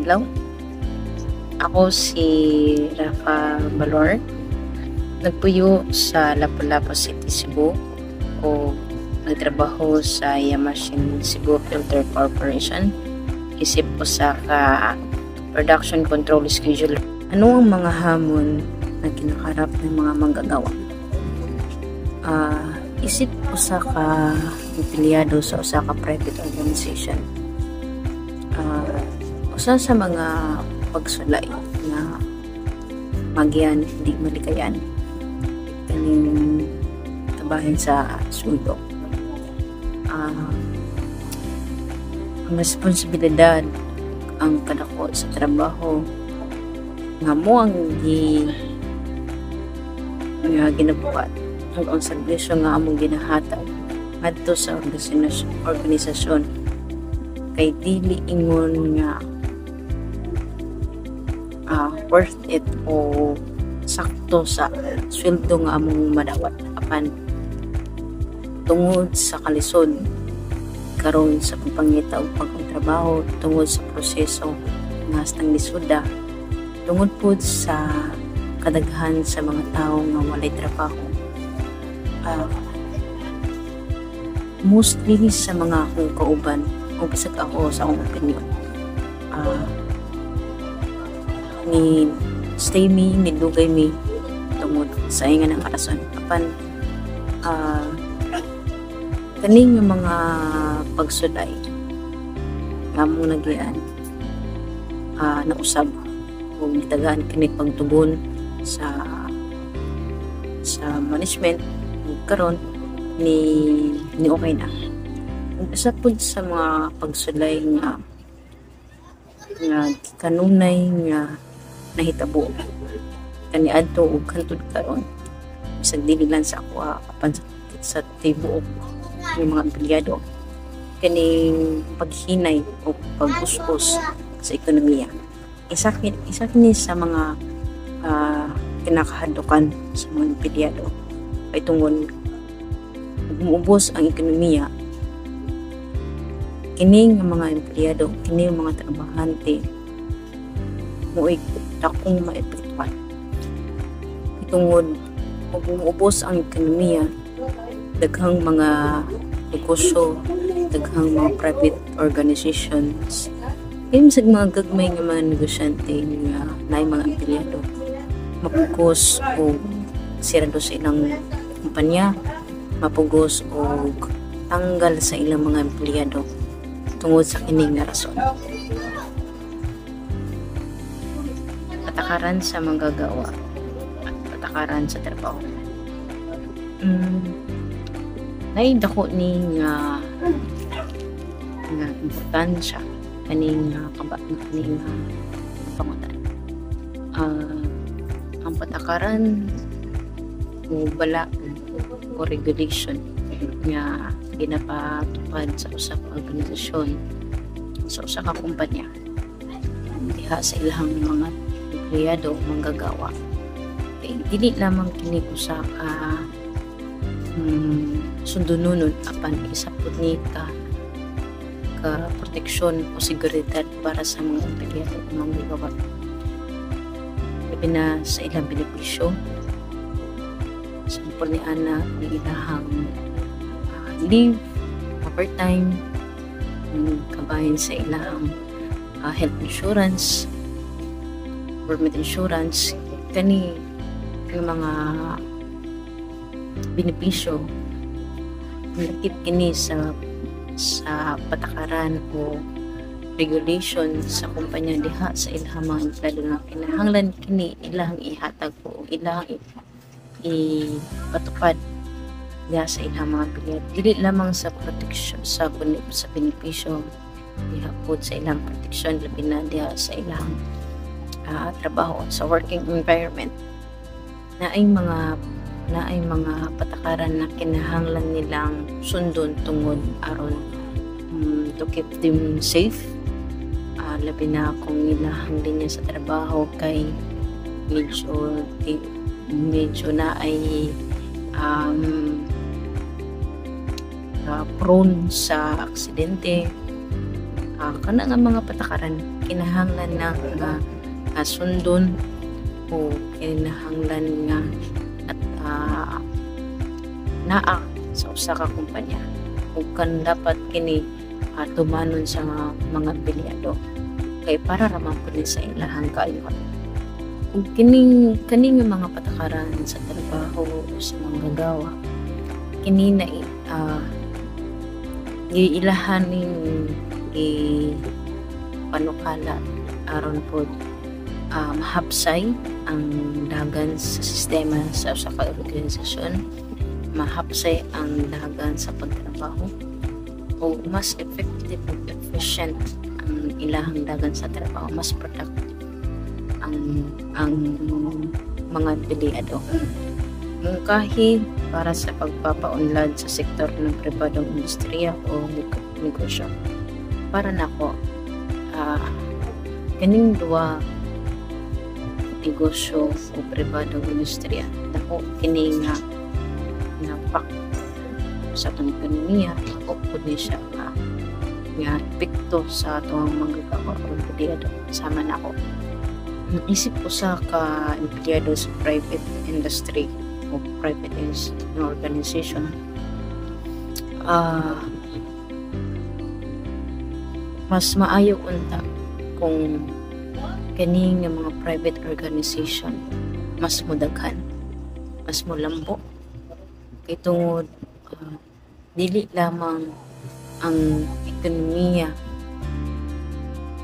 adlaw. Ako si Rafa Balor, nagpuyo sa Lapu-Lapu City, Cebu o nagtrabaho sa Yamashing Cebu Filter Corporation. Isip ko sa production control schedule. Ano ang mga hamon na kinakarap ng mga manggagawa? Isip ko sa empleyado sa usa ka private organization. Usa sa mga pagsulay na magian hindi malikayan kaning kabahin sa sulok. Ang responsibilidad ang kadako sa trabaho nga mo ang ginabuhat ang serbisyo nga among ginahatag ngadto sa organisasyon kay dili ingon nga worth it o sakto sa sweldo nga among madawat apan tungod sa kalisod karon sa pagpangita o pagtrabaho, tungod sa proseso nga hastang lisuda, tungod po sa kadaghan sa mga tao nga walay trabaho. Mostly sa mga akong kauban o bisag ako sa akong opinion, ni stay me, ni dugay me tungod sa ingan ng karason apan kaning yung mga pagsulay nga mong nagian nausab o gitagaan kini pagtugon sa management karon ni okay na. Isa po sa mga pagsulay nga kanunay nga nahitabo kaniadto ug kantud karon bisag dili lang sa ako apan sa tibuok ng mga empleyado kaning paghinay o pag-uspos sa ekonomiya. Isa kini sa mga kinakahadukan sa mga empleyado kay tungod umuubos ang ekonomiya kini nga mga empleyado, kini mga trabahante mo'y dakong maepektuhan tungod umuubos ang ekonomiya. Daghang mga negosyo, daghang mga private organizations, kaya sa mga gagmay nga mga negosyante nga naay mga empleyado mapugos o sirado sa ilang kumpanya, mapugos o tanggal sa ilang mga empleyado tungod sa kining nga rason. Patakaran sa manggagawa at patakaran sa trabaho. Naidako ni nga importansya kaning kaning pangutan. Ang patakaran o bala o regulation nga ginapatupad sa usa ka organisasyon sa usa ka kumpanya diha sa ilang mga empleyado manggagawa kay dili lamang kini usa ka sundununon apan isa pud ni ka proteksyon o seguridad para sa mga empleyado ng mga gawa labi na sa ilang benepisyo sa ni ana ni ilahang leave, overtime, kabahin sa ilang health insurance, government insurance, kani yung mga benepisyo nakit kini sa patakaran o regulation sa kumpanya diha sa ilahang mga empleyado na kinahanglan kini ilahang ihatag o ilahang ipatupad diha sa ilahang mga empleyado dili lamang sa proteksyon sa benepisyo diha po sa ilang proteksyon labi na diha sa ilang trabaho sa working environment na ay mga patakaran na kinahanglan nilang sundon tungod aron to keep them safe. Labi na kung ilahang linya sa trabaho kay medyo na ay prone sa aksidente, kana nga mga patakaran kinahanglan na sundon o kinahanglan nga at naa sa usa ka kumpanya ug kan dapat kini tumanon sa mga empleyado kay para ra man pud sa ilahang kaayohan. Ug kining mga patakaran sa trabaho o sa mga gawa kini na ilahaning panukala aron pod mahapsay ang dagan sa sistema sa usa ka organisasyon, mahapsay ang dagan sa pagtrabaho o mas effective ug efficient ang ilahang dagan sa trabaho, mas productive ang mga empleyado. Mungkahi para sa pagpapaunlad sa sektor ng pribadong industriya o negosyo. Para nako kaning duwa negosyo o pribadong industriya nako kini nga napak sa atong ekonomiya o pud ni siya nga epekto sa atong mga gawa o empleyado. Sama nako isip ko sa ka empleyado sa private industry o private organization, mas maayo unta kung kani nga mga private organization mas mudaghan, mas mulambo kay tungod dili lamang ang ekonomiya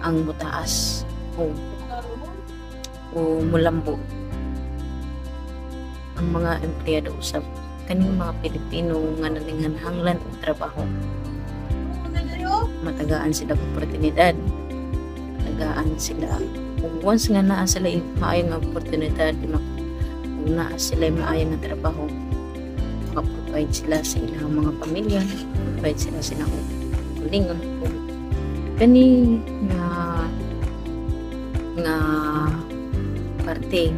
ang mutaas o mulambo ang mga empleyado usab kaning mga Pilipino nga nalinganhanglan og trabaho. Matagaan sila og oportunidad, matagaan sila kung once nga naa sila maayong oportunidad, kung naa sila maayong nga trabaho, makaprovide sila sa ilang mga pamilya, provide sila silang kulingon kani nga parte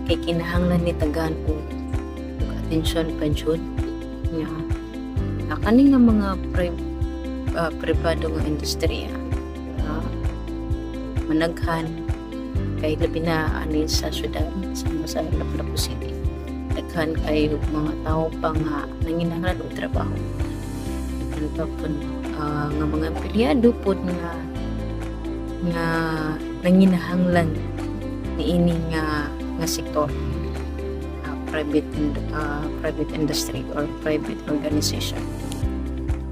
kay kinahanglan ni tagaan og atensyon pa jud nga kani nga mga pribado nga industriya managhan kay labi na ani sa syudad sa Lapu-Lapu City, daghan kay mga tao pa nga nanginahanglan og trabaho nga mga empleyado pod nga nanginahanglan niini nga sektor private industry or private organization.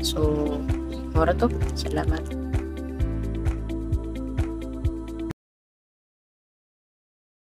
So mora to, salamat.